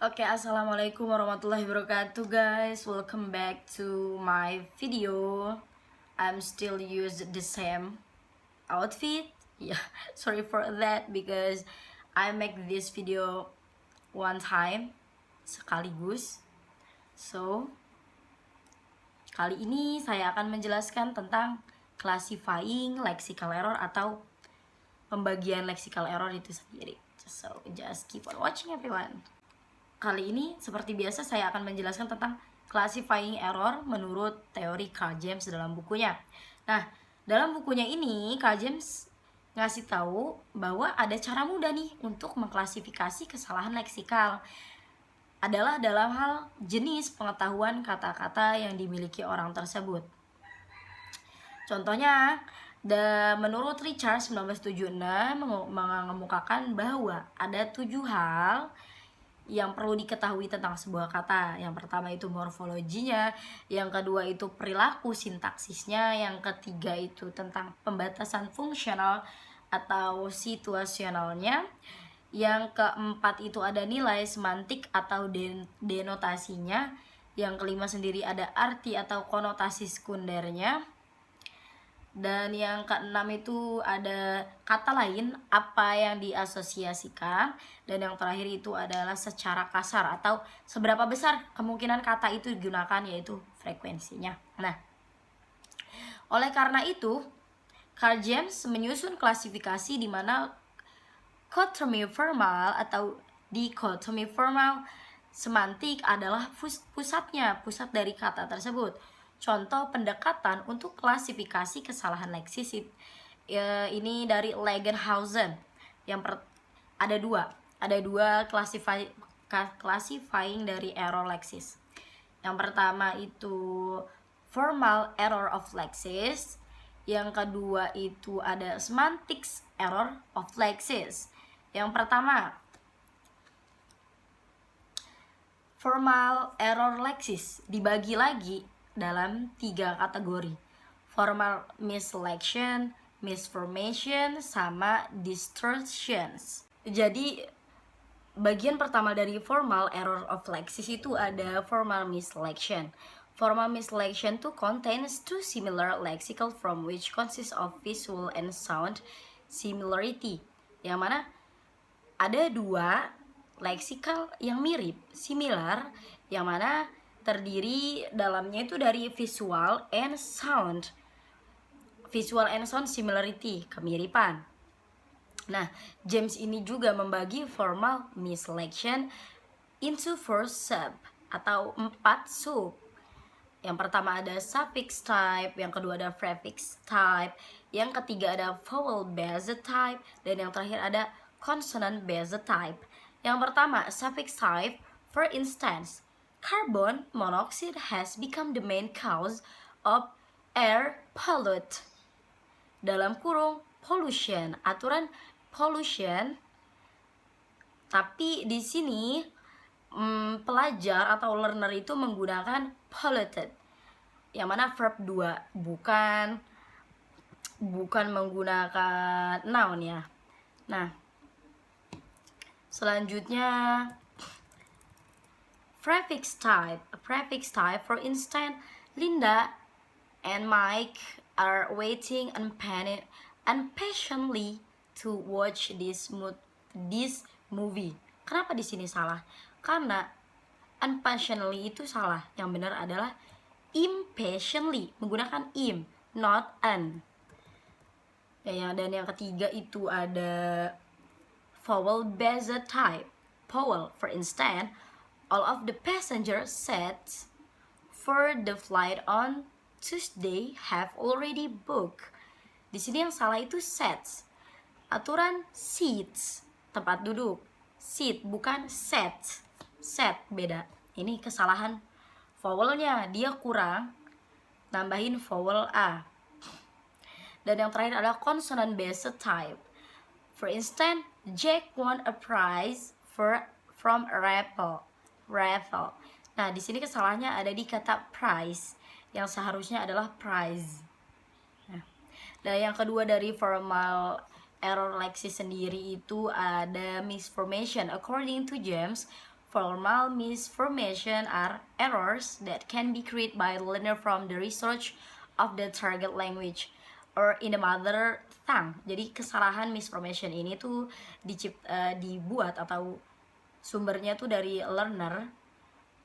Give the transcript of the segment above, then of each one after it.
Oke, assalamualaikum warahmatullahi wabarakatuh guys. Welcome back to my video. I'm still use the same outfit. Yeah, sorry for that because I make this video one time sekaligus. So, kali ini saya akan menjelaskan tentang classifying lexical error atau pembagian lexical error itu sendiri. So, just keep on watching everyone. Kali ini seperti biasa saya akan menjelaskan tentang classifying error menurut teori Carl James dalam bukunya. Nah, dalam bukunya ini Carl James ngasih tahu bahwa ada cara mudah nih untuk mengklasifikasi kesalahan leksikal. Adalah dalam hal jenis pengetahuan kata-kata yang dimiliki orang tersebut. Contohnya, menurut Richard 1976 mengemukakan bahwa ada 7 hal yang perlu diketahui tentang sebuah kata. Yang pertama itu morfologinya, yang kedua itu perilaku sintaksisnya, yang ketiga itu tentang pembatasan fungsional atau situasionalnya, yang keempat itu ada nilai semantik atau denotasinya, yang kelima sendiri ada arti atau konotasi sekundernya, dan yang keenam itu ada kata lain, apa yang diasosiasikan. Dan yang terakhir itu adalah secara kasar atau seberapa besar kemungkinan kata itu digunakan, yaitu frekuensinya. Nah, oleh karena itu Carl James menyusun klasifikasi di mana kotomi formal atau dikotomi formal semantik adalah pusat dari kata tersebut. Contoh pendekatan untuk klasifikasi kesalahan leksis ini dari Legenhausen. Ada dua classifying dari error leksis. Yang pertama itu formal error of leksis. Yang kedua itu ada semantics error of leksis. Yang pertama, formal error leksis dibagi lagi dalam 3 kategori: formal misselection, misformation, sama distortions. Jadi bagian pertama dari formal error of leksis itu ada formal misselection. Formal misselection to contains two similar lexical from which consists of visual and sound similarity. Yang mana ada 2 leksikal yang mirip, similar, yang mana terdiri dalamnya itu dari visual and sound similarity, kemiripan. Nah, James ini juga membagi formal misselection into 4 sub atau 4 sub. Yang pertama ada suffix type, yang kedua ada prefix type, yang ketiga ada vowel based type, dan yang terakhir ada consonant based type. Yang pertama, suffix type. For instance, carbon monoxide has become the main cause of air pollute. Dalam kurung pollution, aturan pollution. Tapi di sini pelajar atau learner itu menggunakan polluted. Yang mana verb 2, bukan menggunakan noun ya. Nah, selanjutnya prefix type. For instance, Linda and Mike are waiting impatiently to watch this movie. Kenapa di sini salah? Karena impatiently itu salah. Yang benar adalah impatiently, menggunakan im, not an. Dan yang ketiga itu ada vowel based type. Vowel, for instance, all of the passengers sets for the flight on Tuesday have already booked. Di sini yang salah itu sets. Aturan seats, tempat duduk. Seat bukan set. Set beda. Ini kesalahan vowelnya, dia kurang nambahin vowel a. Dan yang terakhir adalah consonant based type. For instance, Jack won a prize from a raffle. Nah, di sini kesalahannya ada di kata prize, yang seharusnya adalah prize. Nah, dan yang kedua dari formal error leksis sendiri itu ada misformation. According to James, formal misformation are errors that can be created by the learner from the research of the target language or in the mother tongue. Jadi kesalahan misformation ini tuh dibuat atau sumbernya tuh dari learner,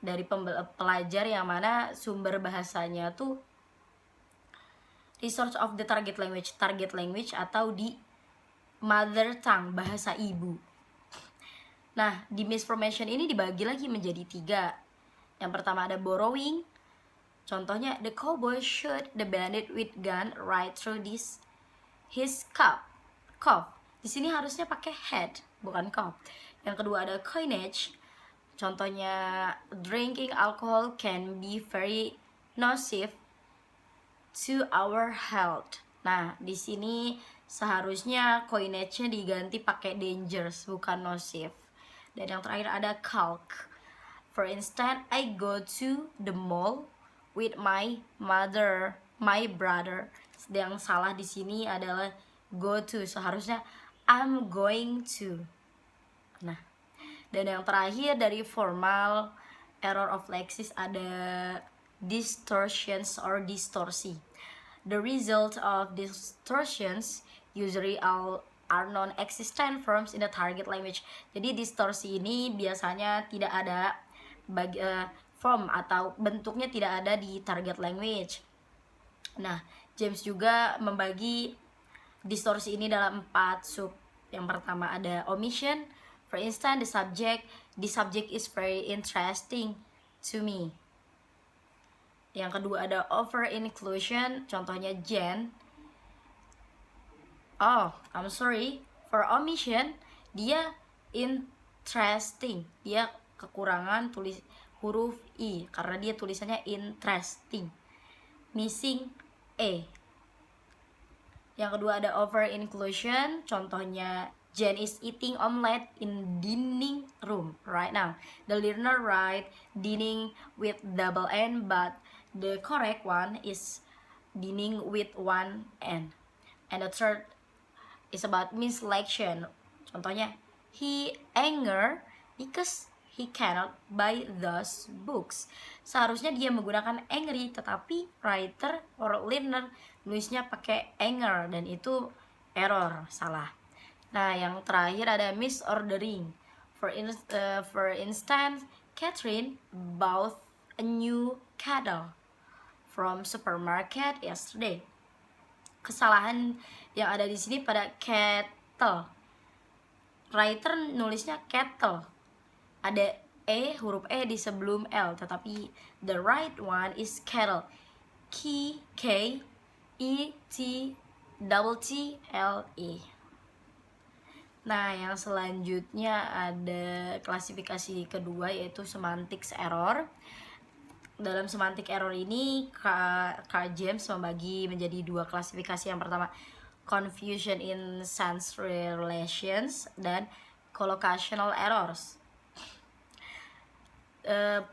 dari pelajar yang mana sumber bahasanya tuh research of the target language atau di mother tongue, bahasa ibu. Nah, di misformation ini dibagi lagi menjadi 3. Yang pertama ada borrowing. Contohnya, the cowboy shot the bandit with gun right through his cup. Di sini harusnya pakai head, bukan cup. Yang kedua ada coinage. Contohnya, drinking alcohol can be very nocive to our health. Nah, di sini seharusnya coinage-nya diganti pakai dangerous, bukan nocive. Dan yang terakhir ada calc. For instance, I go to the mall with my brother. Yang salah di sini adalah go to. Seharusnya I'm going to. Nah, dan yang terakhir dari formal error of lexis ada distortions or distorsi. The result of distortions usually are non-existent forms in the target language. Jadi distorsi ini biasanya tidak ada form atau bentuknya tidak ada di target language. Nah, James juga membagi distorsi ini dalam 4 sub. Yang pertama ada omission. For instance, the subject is very interesting to me. Yang kedua ada over inclusion. Contohnya Jen. Oh, I'm sorry. For omission, dia interesting. Dia kekurangan tulis huruf I karena dia tulisannya interesting. Missing E. Yang kedua ada over inclusion. Contohnya Jen is eating omelette in dining room right now. The learner write dining with double N, but the correct one is dining with one N. And the third is about misselection. Contohnya, he anger because he cannot buy those books. Seharusnya dia menggunakan angry, tetapi writer or learner nulisnya pakai anger, dan itu error, salah. Nah, yang terakhir ada misordering. For instance, Catherine bought a new kettle from supermarket yesterday. Kesalahan yang ada di sini pada kettle. Writer nulisnya kettle. Ada huruf E di sebelum L, tetapi the right one is kettle. K E T T L E. Nah, yang selanjutnya ada klasifikasi kedua, yaitu semantics error. Dalam semantic error ini, Kak James membagi menjadi 2 klasifikasi. Yang pertama, confusion in sense relations dan collocational errors.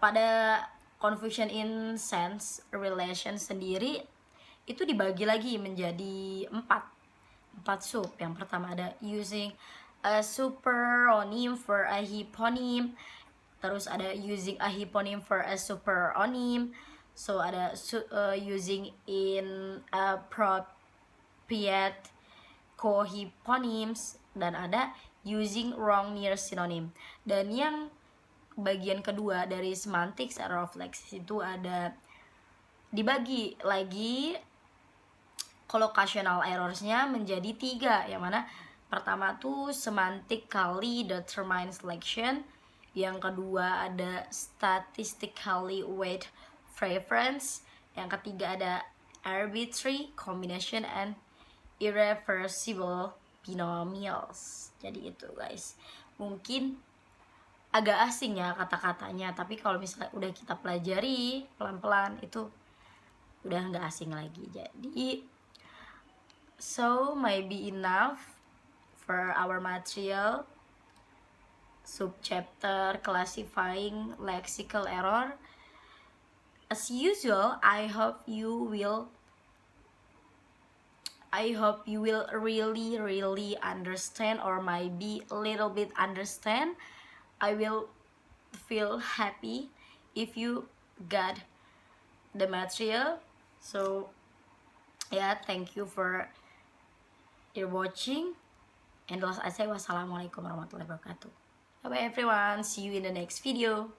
Pada confusion in sense relations sendiri itu dibagi lagi menjadi 4 sub. Yang pertama ada using a superonym for a hyponym. Terus ada using a hyponym for a superonym. So ada using in appropriate cohyponyms, dan ada using wrong near synonym. Dan yang bagian kedua dari semantics error of lexis itu ada dibagi lagi collocational errorsnya menjadi 3, yang mana pertama tuh semantically determined selection. Yang kedua ada statistically weighted preference. Yang ketiga ada arbitrary combination and irreversible binomials. Jadi itu guys, mungkin agak asing ya kata-katanya, tapi kalau misalnya udah kita pelajari pelan-pelan itu udah nggak asing lagi. Jadi so maybe enough for our material subchapter classifying lexical error. As usual, I hope you will really understand, or maybe a little bit understand. I will feel happy if you got the material. So yeah, thank you for your watching, and I say wassalamualaikum warahmatullahi wabarakatuh. Bye bye everyone, see you in the next video.